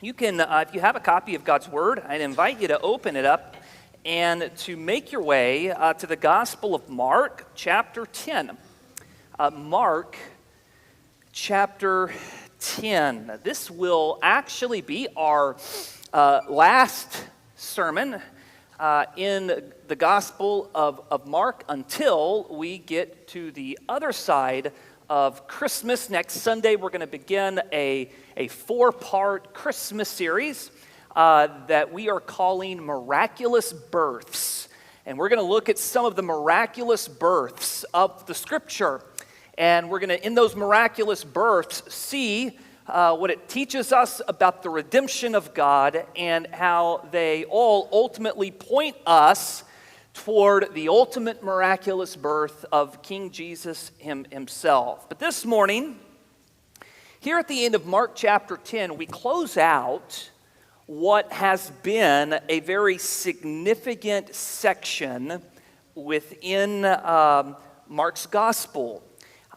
You can, if you have a copy of God's Word, I'd invite you to open it up and to make your way to the Gospel of Mark, chapter 10. Mark, chapter 10. This will actually be our last sermon in the Gospel of Mark until we get to the other side of Christmas. Next Sunday, we're going to begin a four-part Christmas series that we are calling Miraculous Births. And we're going to look at some of the miraculous births of the Scripture. And we're going to, in those miraculous births, see what it teaches us about the redemption of God and how they all ultimately point us toward the ultimate miraculous birth of King Jesus himself. But this morning, here at the end of Mark chapter 10, we close out what has been a very significant section within Mark's gospel.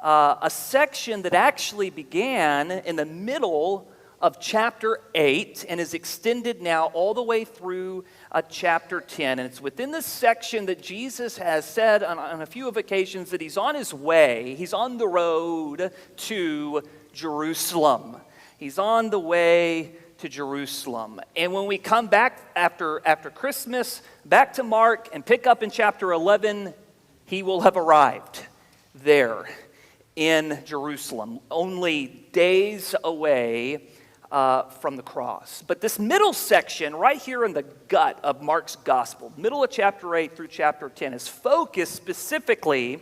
A section that actually began in the middle of chapter 8 and is extended now all the way through chapter 10. And it's within this section that Jesus has said on a few of occasions that he's on his way, he's on the road to Jerusalem. He's on the way to Jerusalem. And when we come back after Christmas, back to Mark and pick up in chapter 11, he will have arrived there in Jerusalem, only days away from the cross. But this middle section, right here in the gut of Mark's gospel, middle of chapter 8 through chapter 10, is focused specifically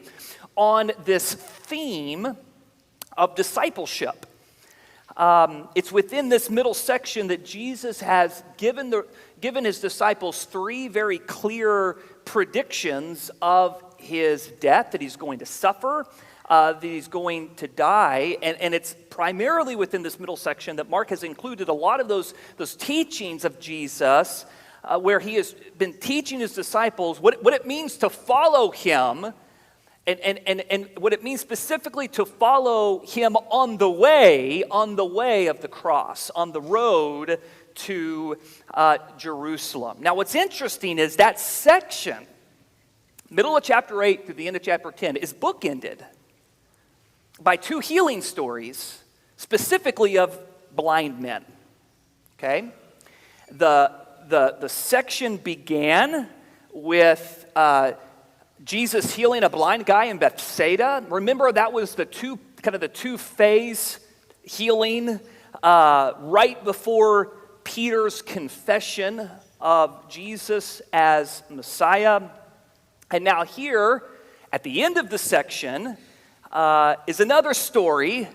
on this theme of discipleship. It's within this middle section that Jesus has given his disciples three very clear predictions of his death, that he's going to suffer, that he's going to die, and it's primarily within this middle section that Mark has included a lot of those teachings of Jesus, where he has been teaching his disciples what it means to follow him, and what it means specifically to follow him on the way of the cross, on the road to Jerusalem. Now, what's interesting is that section, middle of chapter 8 through the end of chapter 10, is bookended by two healing stories, specifically of blind men. Okay? The section began with Jesus healing a blind guy in Bethsaida. Remember, that was the two-phase healing right before Peter's confession of Jesus as Messiah. And now here, at the end of the section, is another story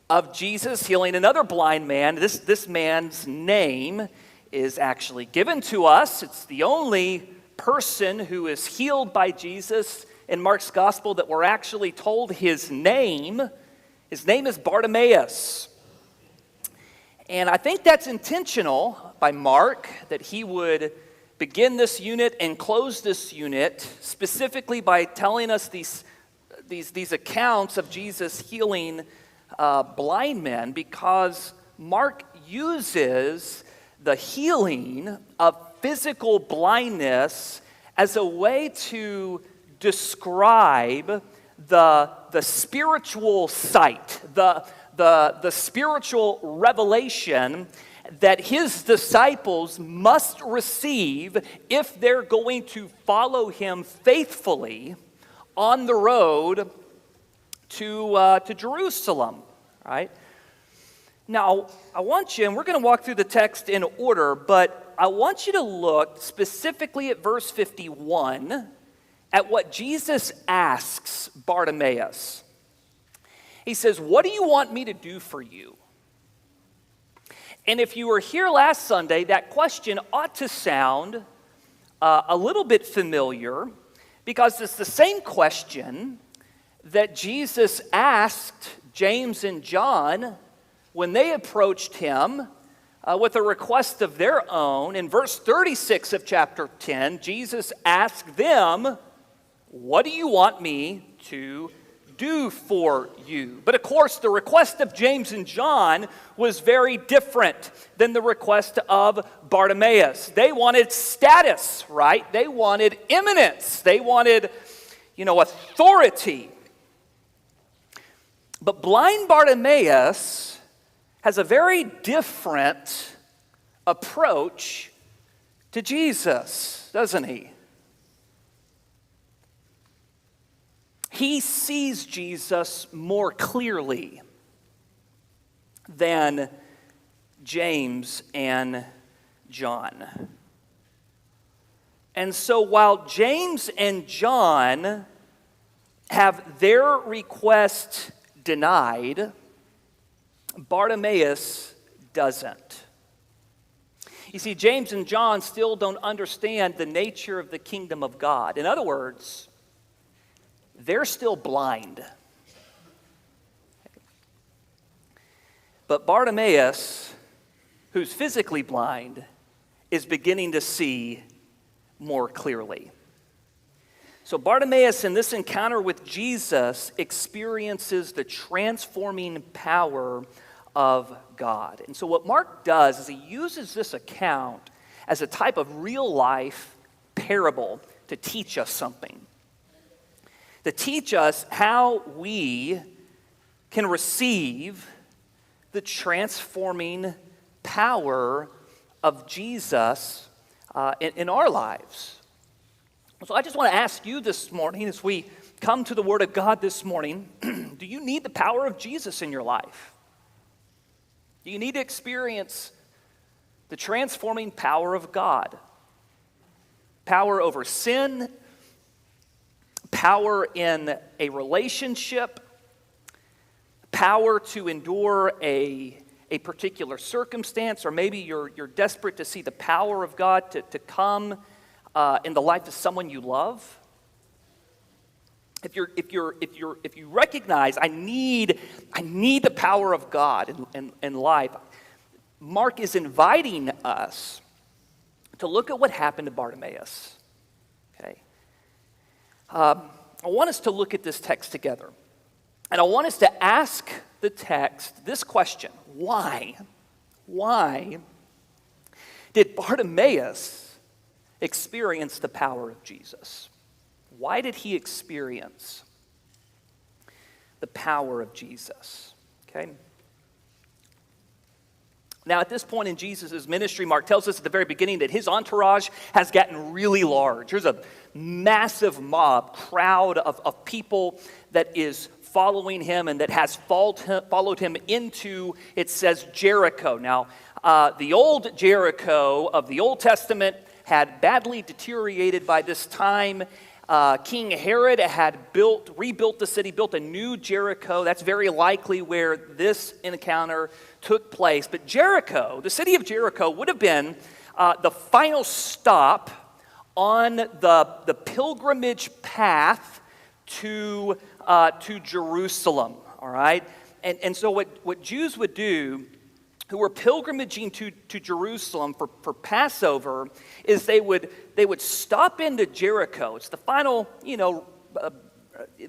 of Jesus healing another blind man. This man's name is actually given to us. It's the only person who is healed by Jesus in Mark's gospel that we're actually told his name. His name is Bartimaeus. And I think that's intentional by Mark, that he would begin this unit and close this unit specifically by telling us these accounts of Jesus healing blind men, because Mark uses the healing of physical blindness as a way to describe the spiritual sight, the spiritual revelation that his disciples must receive if they're going to follow him faithfully on the road to Jerusalem, right? Now, I want you, and we're going to walk through the text in order, but I want you to look specifically at verse 51 at what Jesus asks Bartimaeus. He says, "What do you want me to do for you?" And if you were here last Sunday, that question ought to sound a little bit familiar, because it's the same question that Jesus asked James and John when they approached him with a request of their own. In verse 36 of chapter 10, Jesus asked them, "What do you want me to do for you? But of course, the request of James and John was very different than the request of Bartimaeus. They wanted status, right? They wanted eminence. They wanted, authority. But blind Bartimaeus has a very different approach to Jesus, doesn't he? He sees Jesus more clearly than James and John. And so while James and John have their request denied, Bartimaeus doesn't. You see, James and John still don't understand the nature of the kingdom of God. In other words, they're still blind. But Bartimaeus, who's physically blind, is beginning to see more clearly. So Bartimaeus, in this encounter with Jesus, experiences the transforming power of God. And so what Mark does is he uses this account as a type of real-life parable to teach us something. To teach us how we can receive the transforming power of Jesus in our lives. So I just want to ask you this morning, as we come to the Word of God this morning, do you need the power of Jesus in your life? Do you need to experience the transforming power of God? Power over sin, power in a relationship, power to endure a particular circumstance, or maybe you're desperate to see the power of God to come in the life of someone you love. If you recognize I need the power of God in life, Mark is inviting us to look at what happened to Bartimaeus. Okay, I want us to look at this text together, and I want us to ask the text this question: Why? Why did Bartimaeus experience the power of Jesus? Why did he experience the power of Jesus? Okay. Now, at this point in Jesus' ministry, Mark tells us at the very beginning that his entourage has gotten really large. There's a massive crowd of people that is following him and that has followed him into, it says, Jericho. Now, the old Jericho of the Old Testament had badly deteriorated by this time. King Herod had rebuilt the city, built a new Jericho. That's very likely where this encounter took place. But Jericho, the city of Jericho, would have been the final stop on the pilgrimage path to Jerusalem. All right, and so what Jews would do, who were pilgrimaging to Jerusalem for Passover, is they would stop into Jericho. It's the final,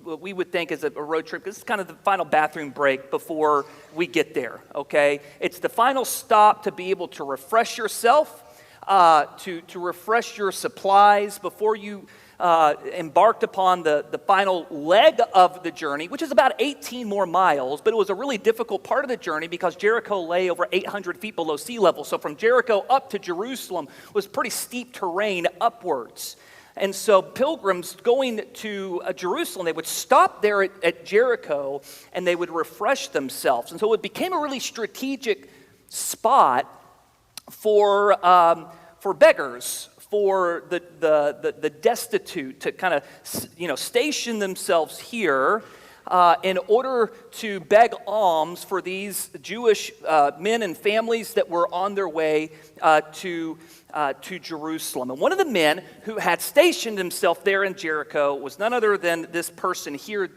what we would think is a road trip. This is kind of the final bathroom break before we get there, okay? It's the final stop to be able to refresh yourself, to refresh your supplies before you embarked upon the final leg of the journey, which is about 18 more miles, but it was a really difficult part of the journey because Jericho lay over 800 feet below sea level. So from Jericho up to Jerusalem was pretty steep terrain upwards. And so pilgrims going to Jerusalem, they would stop there at Jericho and they would refresh themselves. And so it became a really strategic spot for beggars, for the destitute to kind of station themselves here in order to beg alms for these Jewish men and families that were on their way to Jerusalem. And one of the men who had stationed himself there in Jericho was none other than this person here,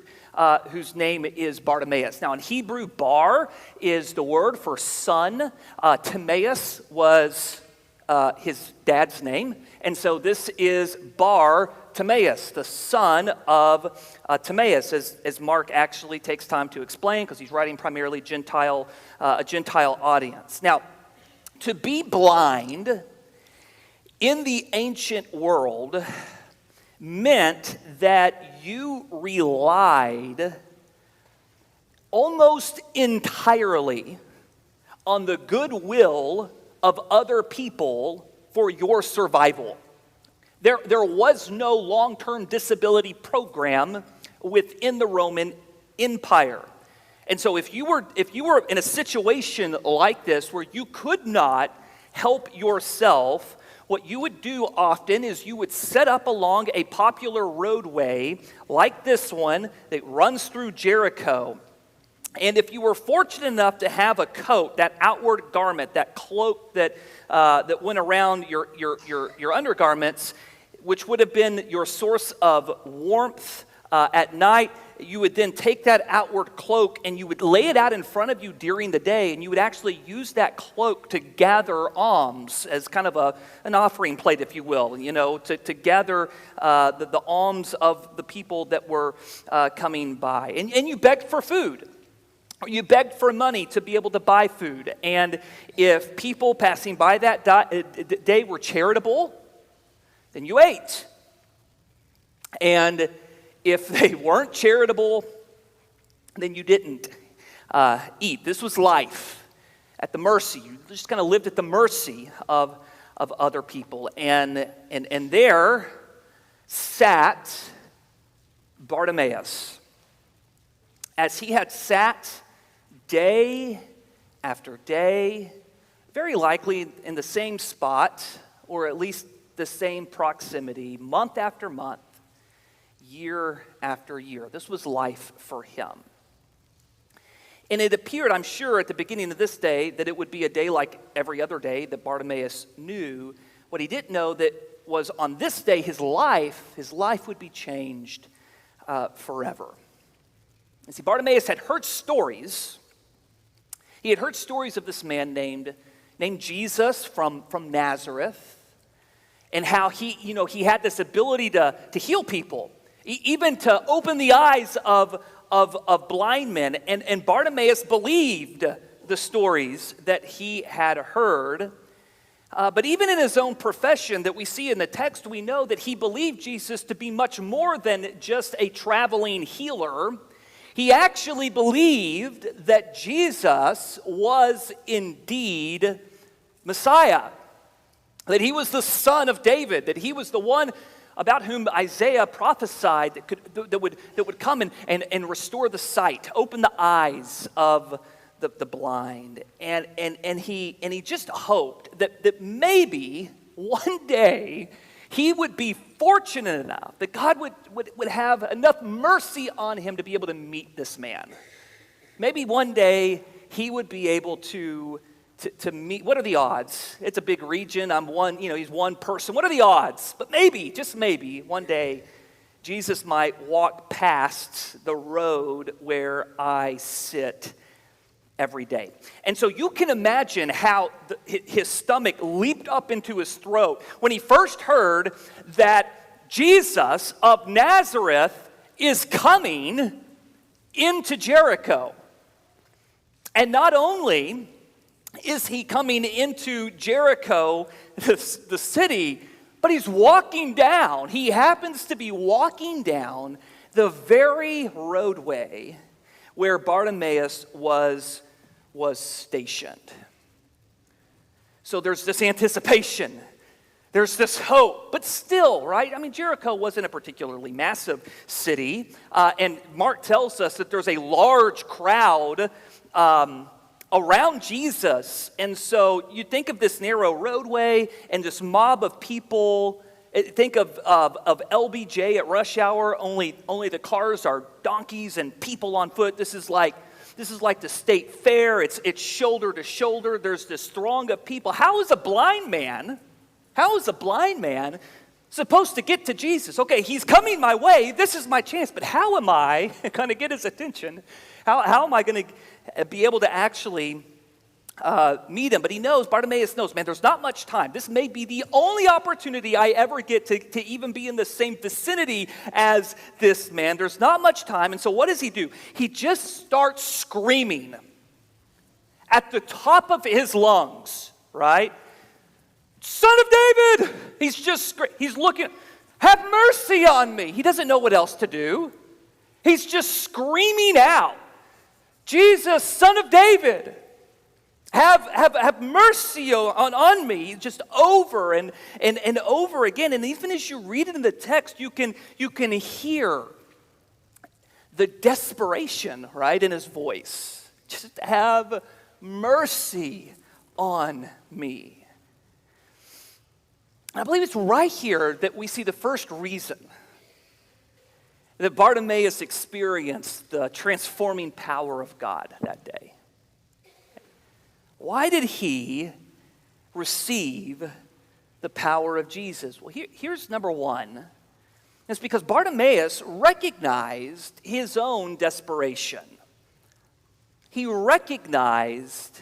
whose name is Bartimaeus. Now in Hebrew, bar is the word for son. Timaeus was his dad's name. And so this is Bartimaeus, the son of Timaeus, as Mark actually takes time to explain, because he's writing primarily a Gentile audience. Now, to be blind in the ancient world meant that you relied almost entirely on the goodwill of other people for your survival. There was no long-term disability program within the Roman Empire. And so if you were in a situation like this where you could not help yourself, what you would do often is you would set up along a popular roadway like this one that runs through Jericho. And if you were fortunate enough to have a coat, that outward garment, that cloak that went around your undergarments, which would have been your source of warmth at night, you would then take that outward cloak and you would lay it out in front of you during the day, and you would actually use that cloak to gather alms as kind of an offering plate, if you will, to gather the alms of the people that were coming by. And you begged for food. You begged for money to be able to buy food. And if people passing by that day were charitable, then you ate. And if they weren't charitable, then you didn't eat. This was life at the mercy. You just kind of lived at the mercy of other people. And there sat Bartimaeus. As he had sat day after day, very likely in the same spot, or at least the same proximity, month after month, year after year. This was life for him. And it appeared, I'm sure, at the beginning of this day that it would be a day like every other day that Bartimaeus knew. What he didn't know that was on this day his life would be changed forever. And see, Bartimaeus had heard stories. He had heard stories of this man named Jesus from Nazareth, and how he had this ability to heal people, even to open the eyes of blind men. And Bartimaeus believed the stories that he had heard. But even in his own profession that we see in the text, we know that he believed Jesus to be much more than just a traveling healer. He actually believed that Jesus was indeed Messiah, that he was the son of David, that he was the one about whom Isaiah prophesied that would come and restore the sight, open the eyes of the blind. And he just hoped that maybe one day he would be fortunate enough, that God would have enough mercy on him to be able to meet this man. Maybe one day he would be able to meet. What are the odds? It's a big region. He's one person. What are the odds? But maybe, just maybe, one day Jesus might walk past the road where I sit every day. And so you can imagine how his stomach leaped up into his throat when he first heard that Jesus of Nazareth is coming into Jericho. And not only is he coming into Jericho, the city, but he's walking down. He happens to be walking down the very roadway where Bartimaeus was stationed. So there's this anticipation. There's this hope, but still, right? I mean, Jericho wasn't a particularly massive city, and Mark tells us that there's a large crowd around Jesus. And so you think of this narrow roadway and this mob of people. Think of LBJ at rush hour, only the cars are donkeys and people on foot. This is like the state fair. It's shoulder to shoulder. There's this throng of people. How is a blind man supposed to get to Jesus? Okay, he's coming my way. This is my chance. But how am I going to get his attention? How am I going to be able to actually meet him, but Bartimaeus knows, man, there's not much time. This may be the only opportunity I ever get to even be in the same vicinity as this man. There's not much time, and so what does he do? He just starts screaming at the top of his lungs, right? Son of David! He's looking, have mercy on me. He doesn't know what else to do. He's just screaming out, Jesus, Son of David, have mercy on me, just over and over again. And even as you read it in the text, you can hear the desperation, right, in his voice. Just have mercy on me. I believe it's right here that we see the first reason that Bartimaeus experienced the transforming power of God that day. Why did he receive the power of Jesus? Well, here's number one. It's because Bartimaeus recognized his own desperation. He recognized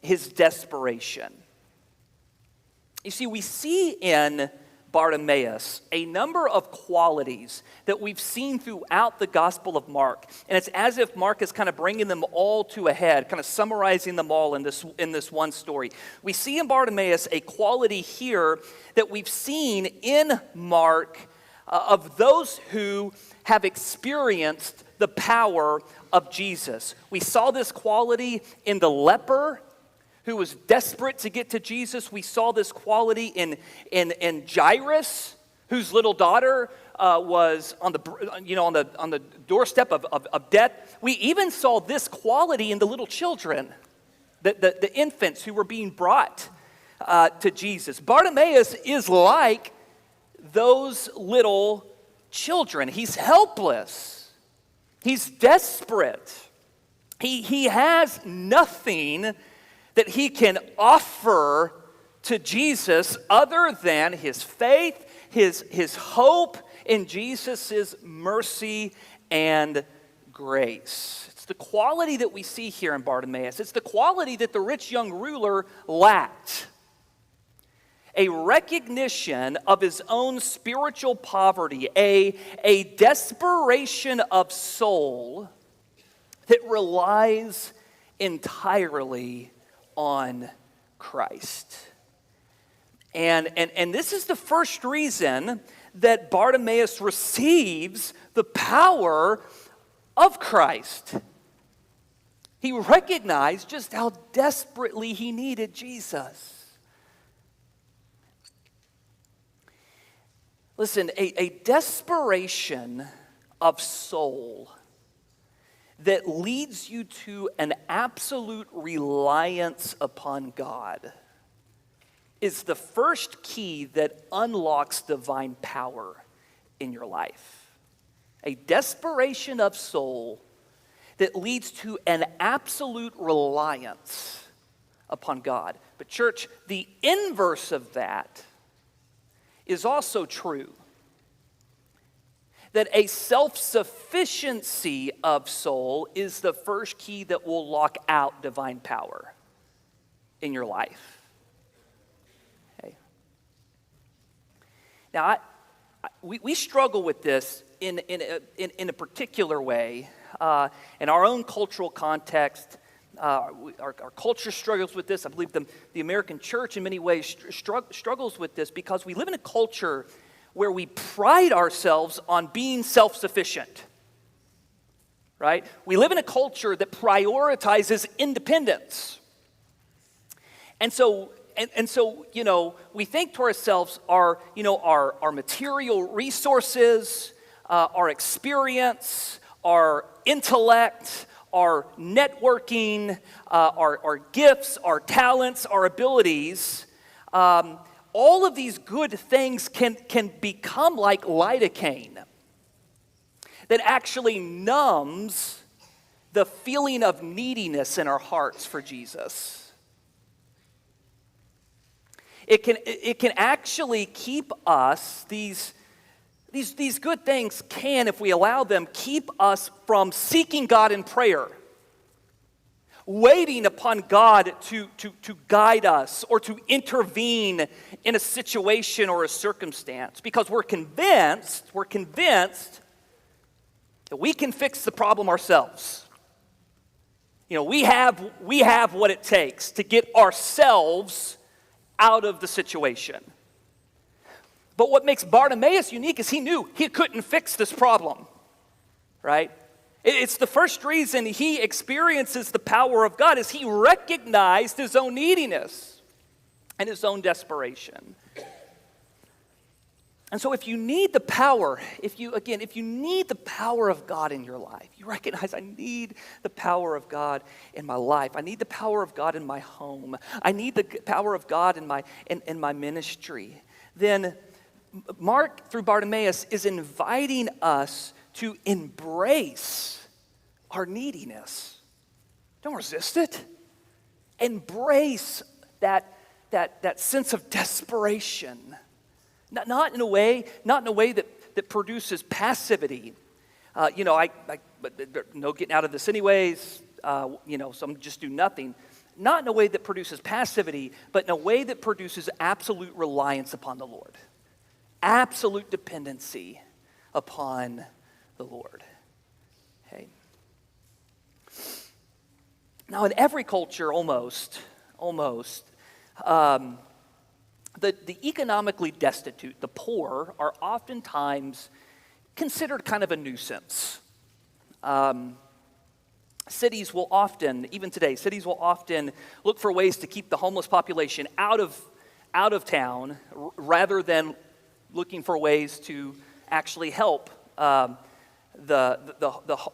his desperation. You see, we see in Bartimaeus a number of qualities that we've seen throughout the Gospel of Mark. And it's as if Mark is kind of bringing them all to a head, kind of summarizing them all in this one story. We see in Bartimaeus a quality here that we've seen in Mark of those who have experienced the power of Jesus. We saw this quality in the leper who was desperate to get to Jesus. We saw this quality in Jairus, whose little daughter was on the doorstep of death. We even saw this quality in the little children, the infants who were being brought to Jesus. Bartimaeus is like those little children. He's helpless. He's desperate. He has nothing that he can offer to Jesus other than his faith, his hope in Jesus' mercy and grace. It's the quality that we see here in Bartimaeus. It's the quality that the rich young ruler lacked. A recognition of his own spiritual poverty, a desperation of soul that relies entirely on Christ. And this is the first reason that Bartimaeus receives the power of Christ. He recognized just how desperately he needed Jesus. Listen, a desperation of soul that leads you to an absolute reliance upon God is the first key that unlocks divine power in your life. A desperation of soul that leads to an absolute reliance upon God. But church, the inverse of that is also true. That a self-sufficiency of soul is the first key that will lock out divine power in your life. Okay. Now, we struggle with this in a particular way. In our own cultural context, our culture struggles with this. I believe the American church in many ways struggles with this because we live in a culture where we pride ourselves on being self-sufficient, right? We live in a culture that prioritizes independence. And so, we think to ourselves, our material resources, our experience, our intellect, our networking, our gifts, our talents, our abilities, all of these good things can become like lidocaine that actually numbs the feeling of neediness in our hearts for Jesus. It can actually keep us, these good things can, if we allow them, keep us from seeking God in prayer. waiting upon God to guide us or to intervene in a situation or a circumstance because we're convinced that we can fix the problem ourselves. We have what it takes to get ourselves out of the situation. But what makes Bartimaeus unique is he knew he couldn't fix this problem, right? It's the first reason he experiences the power of God is he recognized his own neediness and his own desperation. And so if you need the power, if you need the power of God in your life, you recognize I need the power of God in my life. I need the power of God in my home. I need the power of God in my ministry. Then Mark, through Bartimaeus, is inviting us to embrace our neediness. Don't resist it. Embrace that sense of desperation. Not in a way that produces passivity. No getting out of this anyways. So I'm just do nothing. Not in a way that produces passivity, but in a way that produces absolute reliance upon the Lord. Absolute dependency upon the Lord. Okay. Now, in every culture, almost, the economically destitute, the poor, are oftentimes considered kind of a nuisance. Cities will often, even today, look for ways to keep the homeless population out of town rather than looking for ways to actually help the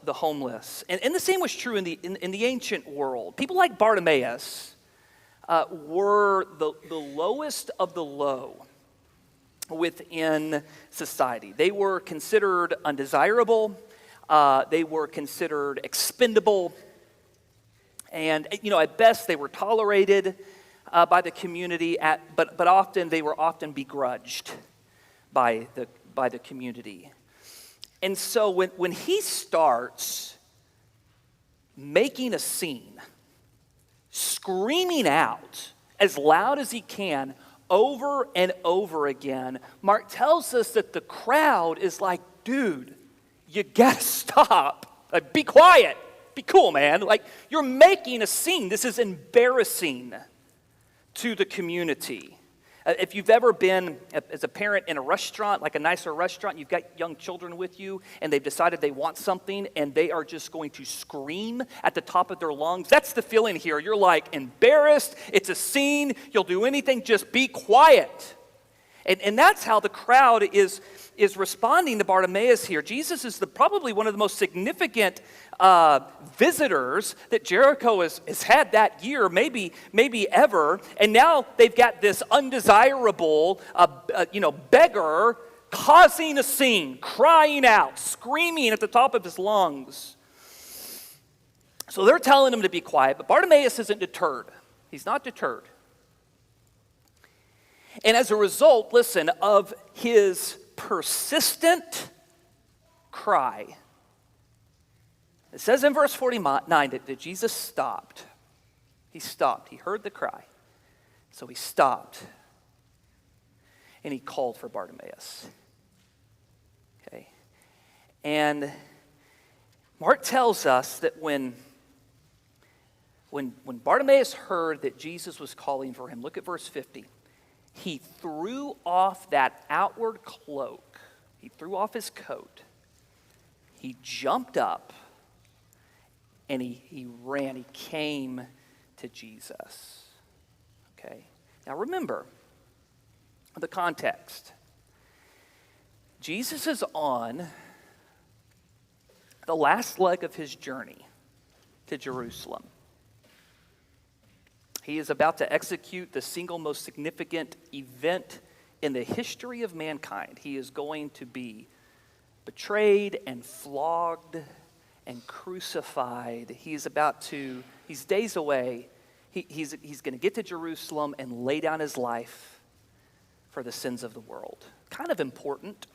homeless. And the same was true in the ancient world. People like Bartimaeus were the lowest of the low within society. They were considered undesirable. They were considered expendable. And, at best, they were tolerated by the community, but often they were begrudged by the community. And so when he starts making a scene, screaming out as loud as he can over and over again, Mark tells us that the crowd is like, dude, you gotta stop. Be quiet. Be cool, man. You're making a scene. This is embarrassing to the community. If you've ever been, as a parent, in a restaurant, like a nicer restaurant, you've got young children with you, and they've decided they want something, and they are just going to scream at the top of their lungs. That's the feeling here. You're embarrassed. It's a scene. You'll do anything. Just be quiet. And that's how the crowd is responding to Bartimaeus here. Jesus is probably one of the most significant visitors that Jericho has had that year, maybe ever. And now they've got this undesirable, beggar causing a scene, crying out, screaming at the top of his lungs. So they're telling him to be quiet, but Bartimaeus isn't deterred. He's not deterred. And as a result, listen, of his persistent cry, it says in verse 49 that Jesus stopped. He stopped. He heard the cry. So he stopped. And he called for Bartimaeus. Okay. And Mark tells us that when Bartimaeus heard that Jesus was calling for him, look at verse 50. He threw off that outward cloak. He threw off his coat. He jumped up and he ran. He came to Jesus. Okay. Now remember the context. Jesus is on the last leg of his journey to Jerusalem. He is about to execute the single most significant event in the history of mankind. He is going to be betrayed and flogged and crucified. He's days away. He's going to get to Jerusalem and lay down his life for the sins of the world. Kind of important.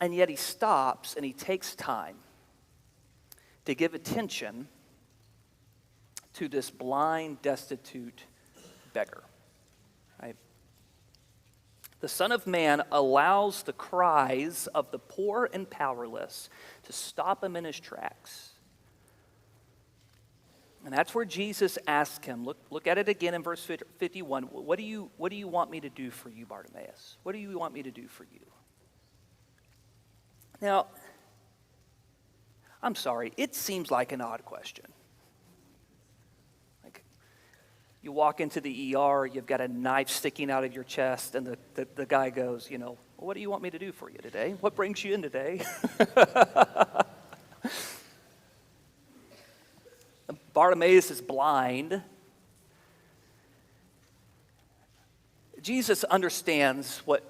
And yet he stops and he takes time to give attention to this blind, destitute beggar. Right? The Son of Man allows the cries of the poor and powerless to stop him in his tracks. And that's where Jesus asked him, look at it again in verse 51. What do you want me to do for you, Bartimaeus? What do you want me to do for you? Now, I'm sorry, it seems like an odd question. Like, you walk into the ER, you've got a knife sticking out of your chest, and the guy goes, well, what do you want me to do for you today? What brings you in today? Bartimaeus is blind. Jesus understands what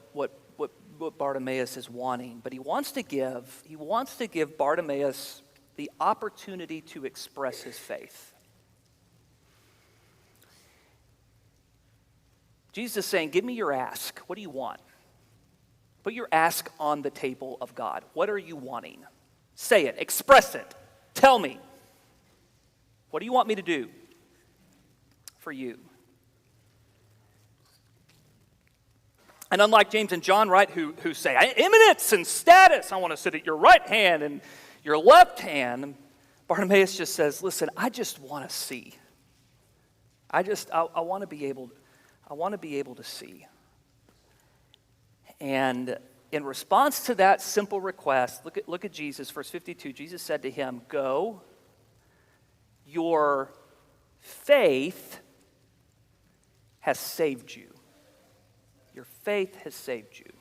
Bartimaeus is wanting, but he wants to give Bartimaeus the opportunity to express his faith. Jesus is saying, give me your ask. What do you want? Put your ask on the table of God. What are you wanting? Say it. Express it. Tell me. What do you want me to do for you? And unlike James and John, right, who say, eminence and status, I want to sit at your right hand and your left hand, Bartimaeus just says, listen, I just want to see. I want to be able to see. And in response to that simple request, look at Jesus, verse 52. Jesus said to him, go, your faith has saved you. Your faith has saved you.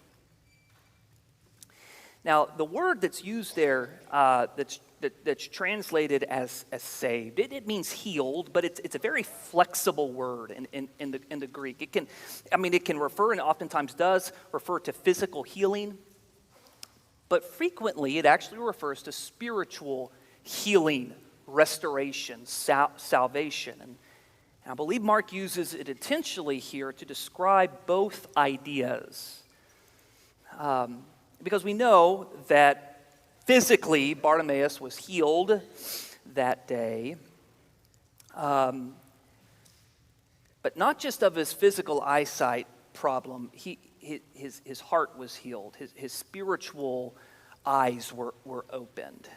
Now, the word that's used there, that's translated as saved, it means healed, but it's a very flexible word in the Greek. It can refer, and oftentimes does refer to physical healing, but frequently it actually refers to spiritual healing, restoration, salvation. And I believe Mark uses it intentionally here to describe both ideas. Because we know that physically Bartimaeus was healed that day, but not just of his physical eyesight problem. His heart was healed. His spiritual eyes were opened.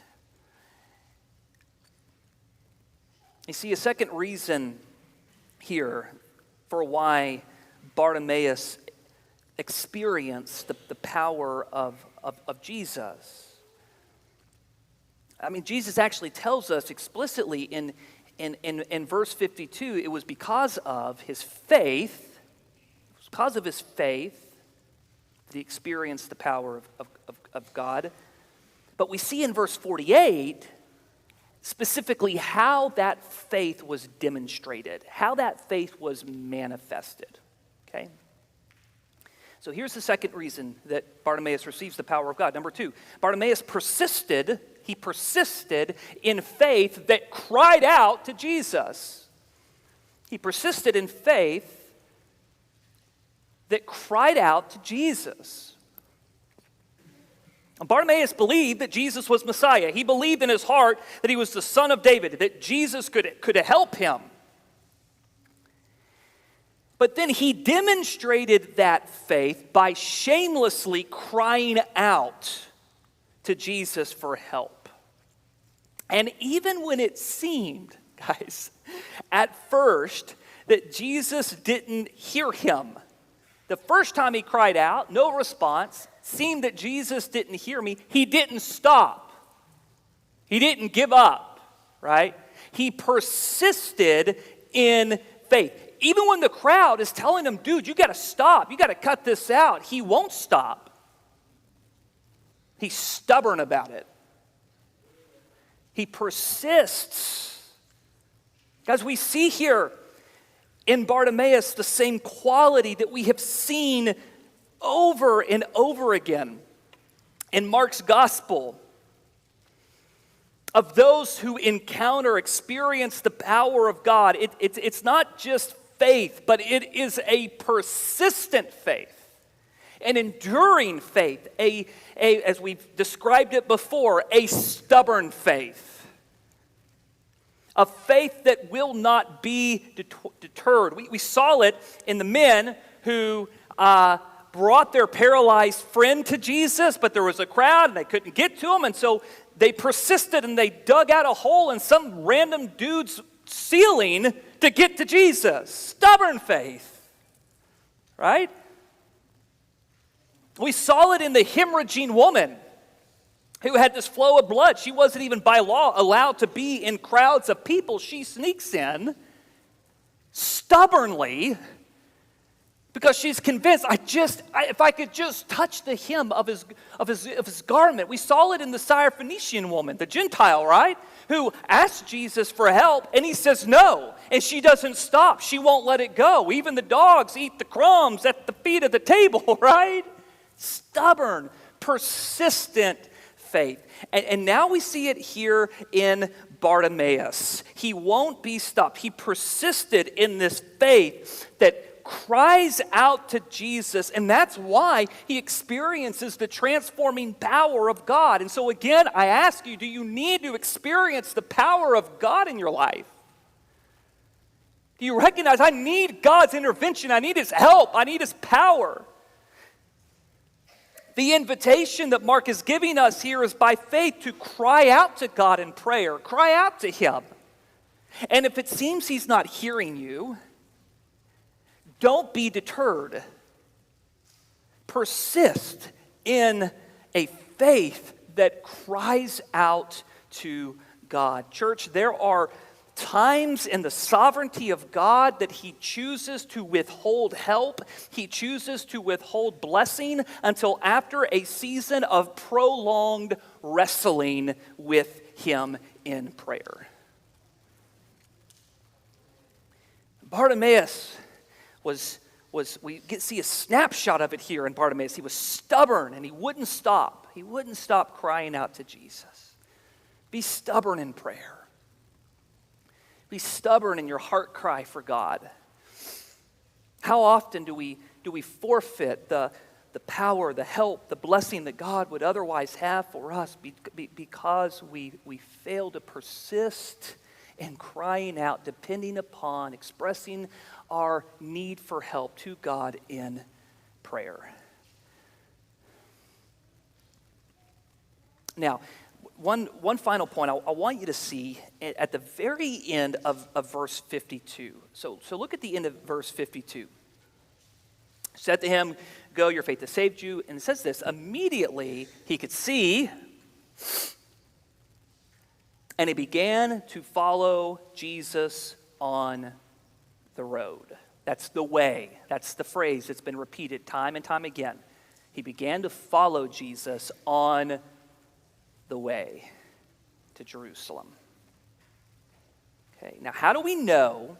You see, a second reason here for why Bartimaeus experienced the power of Jesus. I mean, Jesus actually tells us explicitly in verse 52, it was because of his faith, that he experienced the power of God. But we see in verse 48 specifically how that faith was demonstrated, how that faith was manifested. Okay? So here's the second reason that Bartimaeus receives the power of God. Number two, Bartimaeus persisted in faith that cried out to Jesus. He persisted in faith that cried out to Jesus. Bartimaeus believed that Jesus was Messiah. He believed in his heart that he was the son of David, that Jesus could help him. But then he demonstrated that faith by shamelessly crying out to Jesus for help. And even when it seemed, guys, at first that Jesus didn't hear him, the first time he cried out, no response, seemed that Jesus didn't hear me, he didn't stop. He didn't give up, right? He persisted in faith. Even when the crowd is telling him, dude, you got to stop. You got to cut this out. He won't stop. He's stubborn about it. He persists. Guys, we see here in Bartimaeus the same quality that we have seen over and over again in Mark's gospel of those who experience the power of God. It's not just faith, but it is a persistent faith, an enduring faith, as we've described it before, a stubborn faith. a faith that will not be deterred. We saw it in the men who brought their paralyzed friend to Jesus, but there was a crowd and they couldn't get to him, and so they persisted and they dug out a hole in some random dude's ceiling to get to Jesus. Stubborn faith, right? We saw it in the hemorrhaging woman who had this flow of blood. She wasn't even by law allowed to be in crowds of people. She sneaks in stubbornly because she's convinced, if I could just touch the hem of his garment. We saw it in the Syrophoenician woman, the Gentile, right? Who asked Jesus for help, and he says no. And she doesn't stop. She won't let it go. Even the dogs eat the crumbs at the feet of the table, right? Stubborn, persistent faith. And now we see it here in Bartimaeus. He won't be stopped. He persisted in this faith that cries out to Jesus, and that's why he experiences the transforming power of God. And so again, I ask you, do you need to experience the power of God in your life? Do you recognize I need God's intervention? I need his help. I need his power. The invitation that Mark is giving us here is by faith to cry out to God in prayer. Cry out to him. And if it seems he's not hearing you, don't be deterred. Persist in a faith that cries out to God. Church, there are times in the sovereignty of God that he chooses to withhold help. He chooses to withhold blessing until after a season of prolonged wrestling with him in prayer. Bartimaeus we see a snapshot of it here in Bartimaeus. He was stubborn and he wouldn't stop. He wouldn't stop crying out to Jesus. Be stubborn in prayer. Be stubborn in your heart cry for God. How often do we forfeit the power, the help, the blessing that God would otherwise have for us because we fail to persist in crying out, depending upon, expressing our need for help to God in prayer. Now, one final point I want you to see at the very end of verse 52. So look at the end of verse 52. Said to him, "Go, your faith has saved you." And it says this, immediately he could see, and he began to follow Jesus on the road. That's the way. That's the phrase that's been repeated time and time again. He began to follow Jesus on the way to Jerusalem. Okay, now how do we know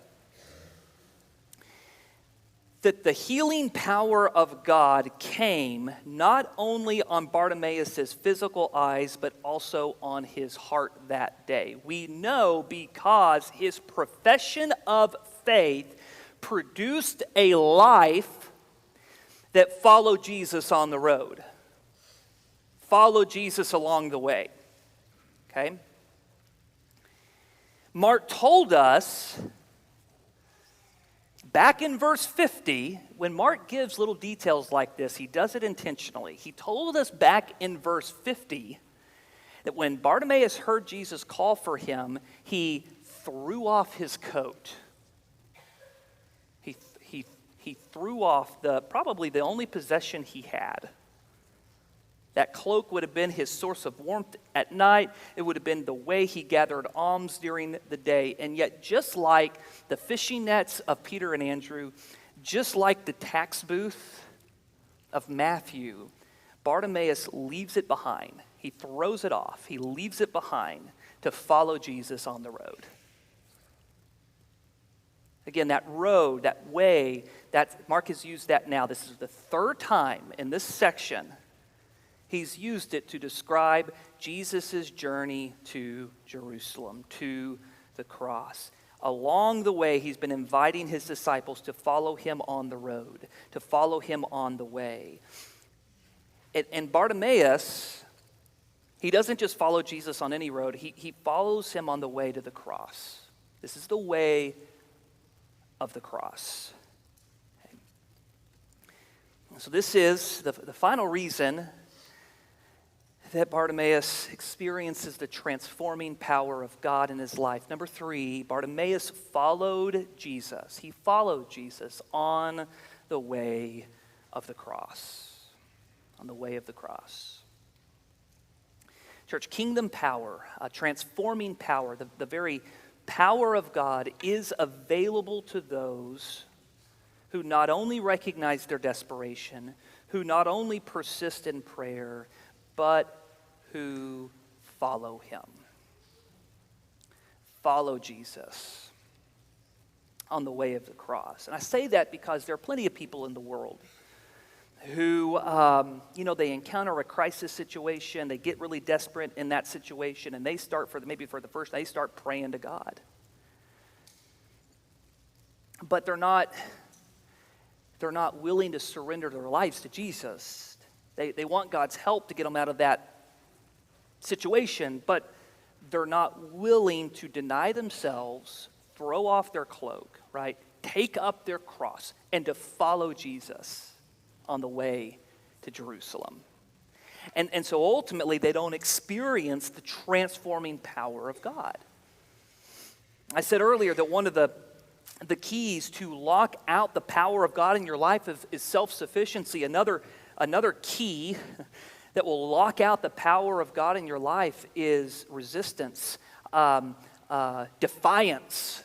that the healing power of God came not only on Bartimaeus' physical eyes, but also on his heart that day? We know because his profession of faith produced a life that followed Jesus on the road. Followed Jesus along the way. Okay? Mark told us back in verse 50, when Mark gives little details like this, he does it intentionally. He told us back in verse 50 that when Bartimaeus heard Jesus call for him, he threw off his coat. He threw off probably the only possession he had. That cloak would have been his source of warmth at night. It would have been the way he gathered alms during the day. And yet, just like the fishing nets of Peter and Andrew, just like the tax booth of Matthew, Bartimaeus leaves it behind. He throws it off. He leaves it behind to follow Jesus on the road. Again, that road, that way, that Mark has used that now. This is the third time in this section he's used it to describe Jesus' journey to Jerusalem, to the cross. Along the way, he's been inviting his disciples to follow him on the road, to follow him on the way. And Bartimaeus, he doesn't just follow Jesus on any road, he follows him on the way to the cross. This is the way of the cross. Okay. So this is the final reason that Bartimaeus experiences the transforming power of God in his life. Number 3, Bartimaeus followed Jesus. He followed Jesus on the way of the cross. On the way of the cross. Church, kingdom power, transforming power, the very power of God is available to those who not only recognize their desperation, who not only persist in prayer, but who follow him. Follow Jesus on the way of the cross. And I say that because there are plenty of people in the world who, they encounter a crisis situation, they get really desperate in that situation, and they start, they start praying to God. But they're not willing to surrender their lives to Jesus. They want God's help to get them out of that situation, but they're not willing to deny themselves, throw off their cloak, right? Take up their cross and to follow Jesus on the way to Jerusalem. And so ultimately they don't experience the transforming power of God. I said earlier that one of the keys to lock out the power of God in your life is self-sufficiency. Another key that will lock out the power of God in your life is resistance, defiance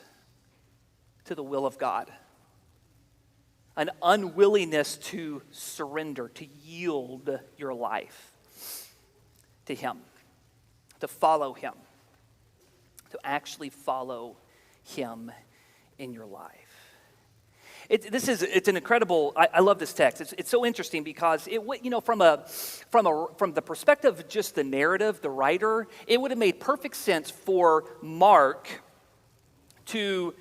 to the will of God, an unwillingness to surrender, to yield your life to Him, to follow Him, to actually follow Him in your life. It's an incredible. I love this text. It's so interesting because from the perspective of just the narrative, the writer, it would have made perfect sense for Mark to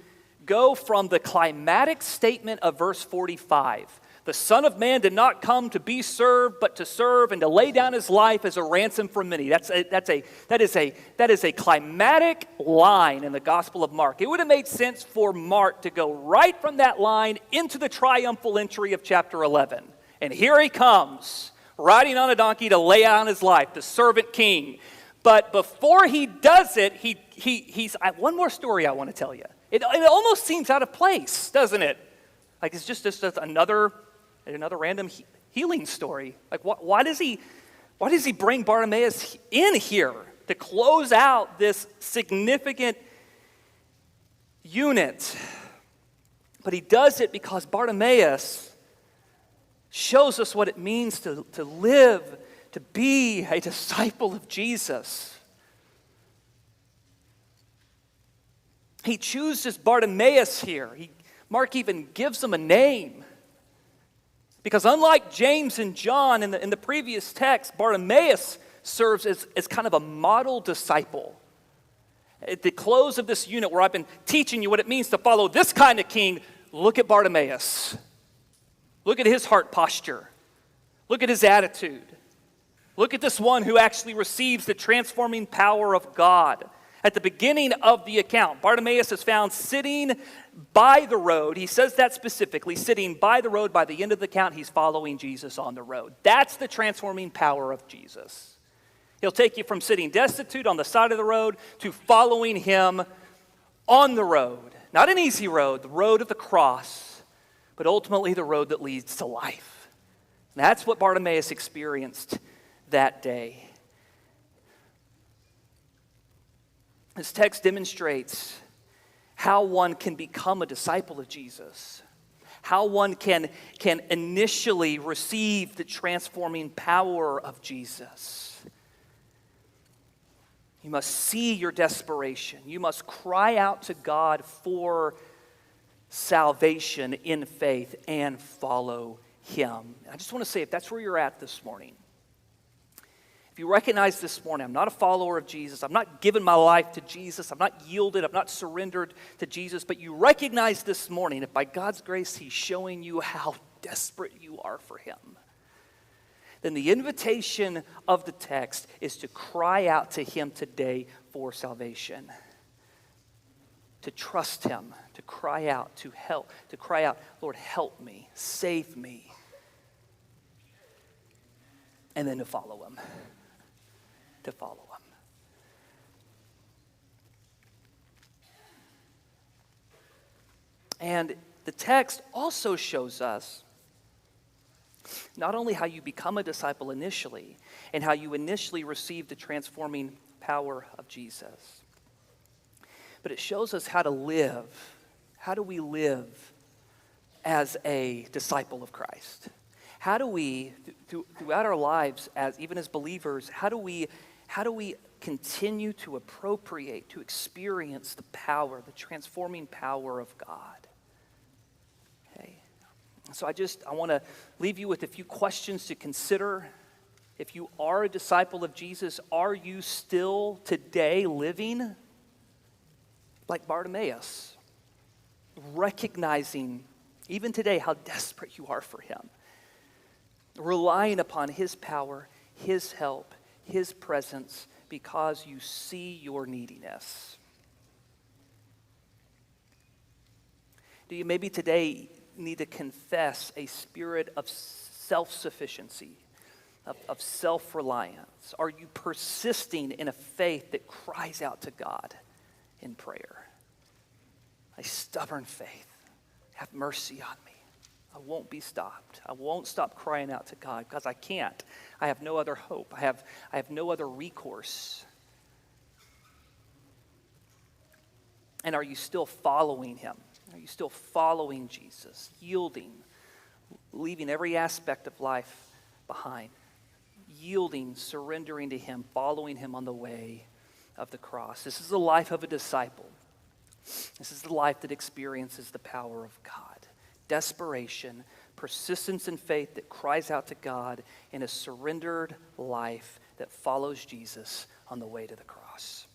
go from the climatic statement of verse 45. The Son of Man did not come to be served, but to serve and to lay down his life as a ransom for many. That is a climatic line in the Gospel of Mark. It would have made sense for Mark to go right from that line into the triumphal entry of chapter 11. And here he comes, riding on a donkey to lay down his life, the servant king. But before he does it, he's one more story I want to tell you. It almost seems out of place, doesn't it? Like it's just another random healing story. Like why does he bring Bartimaeus in here to close out this significant unit? But he does it because Bartimaeus shows us what it means to live, to be a disciple of Jesus. He chooses Bartimaeus here. Mark even gives him a name. Because unlike James and John in the previous text, Bartimaeus serves as kind of a model disciple. At the close of this unit where I've been teaching you what it means to follow this kind of king, look at Bartimaeus. Look at his heart posture. Look at his attitude. Look at this one who actually receives the transforming power of God. At the beginning of the account, Bartimaeus is found sitting by the road. He says that specifically, sitting by the road. By the end of the account, he's following Jesus on the road. That's the transforming power of Jesus. He'll take you from sitting destitute on the side of the road to following him on the road. Not an easy road, the road of the cross, but ultimately the road that leads to life. And that's what Bartimaeus experienced that day. This text demonstrates how one can become a disciple of Jesus, how one can initially receive the transforming power of Jesus. You must see your desperation. You must cry out to God for salvation in faith and follow Him. I just want to say, if that's where you're at this morning, if you recognize this morning, I'm not a follower of Jesus, I'm not giving my life to Jesus, I'm not yielded, I'm not surrendered to Jesus, but you recognize this morning that by God's grace, He's showing you how desperate you are for Him, then the invitation of the text is to cry out to Him today for salvation. to trust him, to cry out, to cry out, Lord, help me, save me, and then to follow him, And the text also shows us not only how you become a disciple initially and how you initially receive the transforming power of Jesus, but it shows us how to live. How do we live as a disciple of Christ? How do we, throughout our lives, even as believers, how do we continue to appropriate, to experience the power, the transforming power of God? Okay. So I want to leave you with a few questions to consider. If you are a disciple of Jesus, are you still today living like Bartimaeus, recognizing even today how desperate you are for him, relying upon his power, his help, his presence, because you see your neediness? Do you maybe today need to confess a spirit of self-sufficiency, of self-reliance? Are you persisting in a faith that cries out to God in prayer? A stubborn faith. Have mercy on me. I won't be stopped. I won't stop crying out to God because I can't. I have no other hope. I have no other recourse. And are you still following him? Are you still following Jesus, yielding, leaving every aspect of life behind, yielding, surrendering to him, following him on the way of the cross? This is the life of a disciple. This is the life that experiences the power of God. Desperation, persistence in faith that cries out to God, and a surrendered life that follows Jesus on the way to the cross.